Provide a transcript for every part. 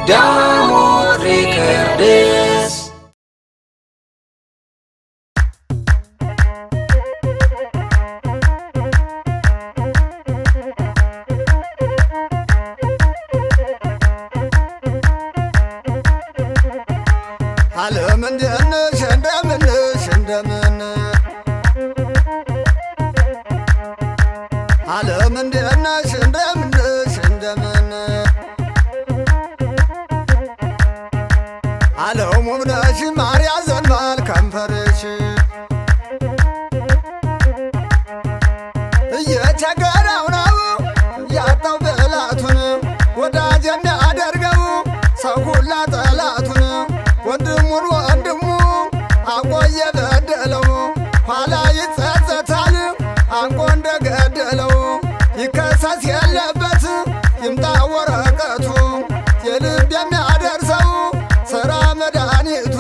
ዳሞት ሪከርድስ ዓለም እንደነሽ እንደምንሽ እንደምን ዓለም እንደነሽ እንደምንሽ እንደምን ዓለም ውብነሽ ማርያ ዘንባል ከንፈርሽ እየቸገረው ነው ያጣው ብላቱን ወዳጅ እንዳደርገው ሰው ሁላ ጠላቱን ወንድሙን ወንድሙ አቆየ በደለው ኋላ ይጸጸታል አንቆ እንደገደለው ይከሰስ የለበት ይምጣ ወረቀቱ የልብ የሚያደርሰው ሥራ መድኃኒቱ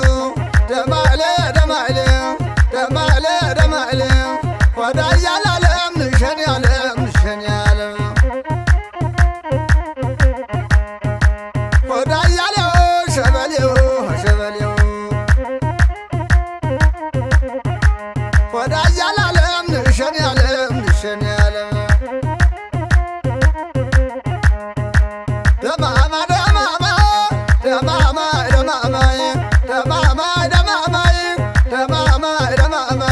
ደማሌ ደማሌ ደማሌ ደማሌ ወዳይ ያላለም ንሸን ያለም ንሸን ያለም ወዳይ ያለው ሸበሌው ሸበሌው ወዳይ ያላለም ንሸን ያለም ንሸን ያለም ደማማ ደማማ ደማማ ደማማ ደማማ ደማማ ደማማ ደማማ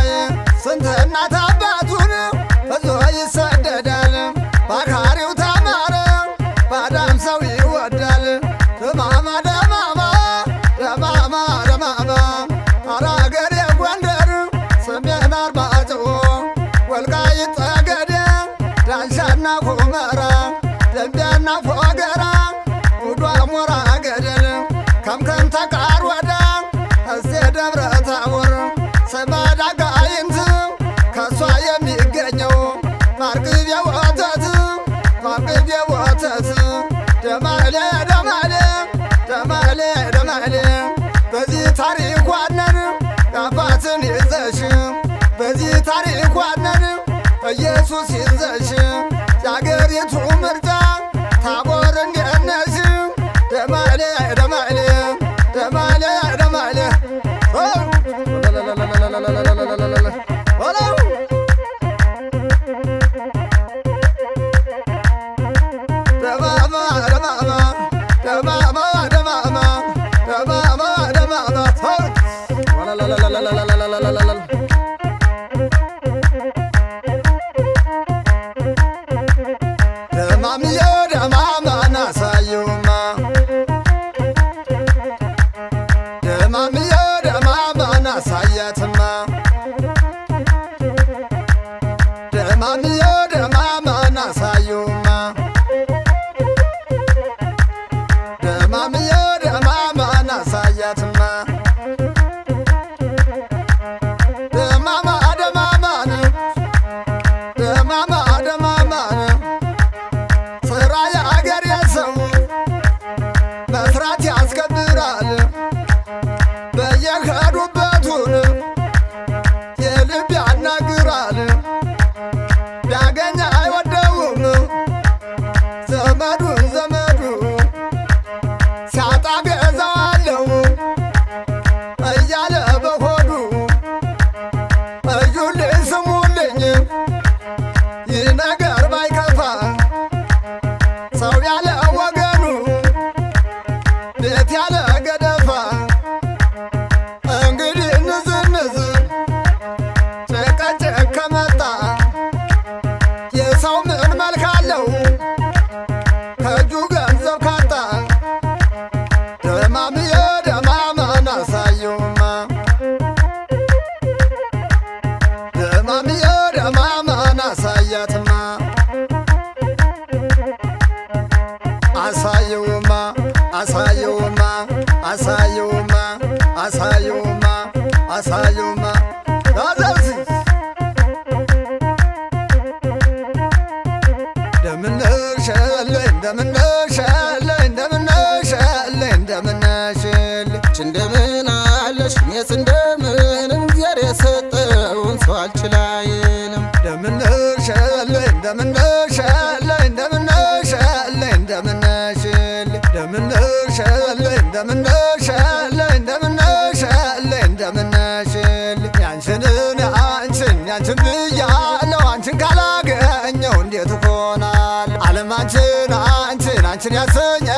ስንት እናት አባቱን በዞ ይሰደዳል ባካሪው ተማረ ባዳም ሰው ይወዳል ደማማ ደማማ ደማማ ደማማ አራገሬ ጎንደር ሰሜን አርማጭሆ ወልቃይት ጠገዴ ዳንሻና ሁመራ ደንቢያና ፎገራ ውዷ ሞራ ገደል ከምከም ተቃር ወዳ እሴ ደብረ ታቦር ሰማዳ ጋይንት ከሷ የሚገኘው ማርግቤ ወተት ማርግቤ ወተት ደማሌ ደማሌ ደማሌ ደማሌ በዚህ ታሪክ ዋነን አባትን ይዘሽ በዚህ ታሪክ ዋነን ኢየሱስ ይዘሽ የአገሪቱ ምርጫ ታቦር እንደነሽ ደማሌ ደማሌ ደማሌ ደማሌ ደማማ ደማማ ደማማ ደማማ ደማማ ደማማ ደማምዬ ደማማ ናሳዩማ ደማምዬ ደማማ ናሳያትማ ደማምዬ ደማማ ናሳዩማ ደማምዬ ደማማ ናሳያትማ ደማማ ደማማን ደማማ ደማማን ሥራ የአገሬ ሰው መስራት ያስከብራል በየሄዱበቱን የልብ ያናግራል ቢያገኝ አይወደውም ዘመዱን ዘመዱ ሲያጣ ገዛዋለው እያለ በሆዱ እዩልኝ ስሙልኝ ይህ ነገር ባይከፋ ሰው ያለ ወገኑ ቤት ያለ ገደፋ እንግዲህ ንዝንዝ ጭቅጭቅ ከመጣ የሰው ምን መልክ አለው ከእጁ ገንዘብ ካጣ ደማምዬ ደማማን አሳየውማ ደማምዬ ደማማን አሳያትማ አሳየውማ አሳየውማ አሳየውማ አሳየውማ አሳየውማ አዘብሲ እንደምነሸለ እንደምነሸለ እንደምነሸለ እንደምነሸለ እንደምን አለሽ ሜስ እንደምንም እግዚአብሔር የሰጠውን ሰው አልችላየንም እንደምነሸለ እንደምነሸለ እንደምነሸለ እንደምነሸለ እንደምነሽልኝ ያንችን ብያለው አንቺን ካላገኘው እንዴት ሆናል ዓለም አንቺን ያሰኘ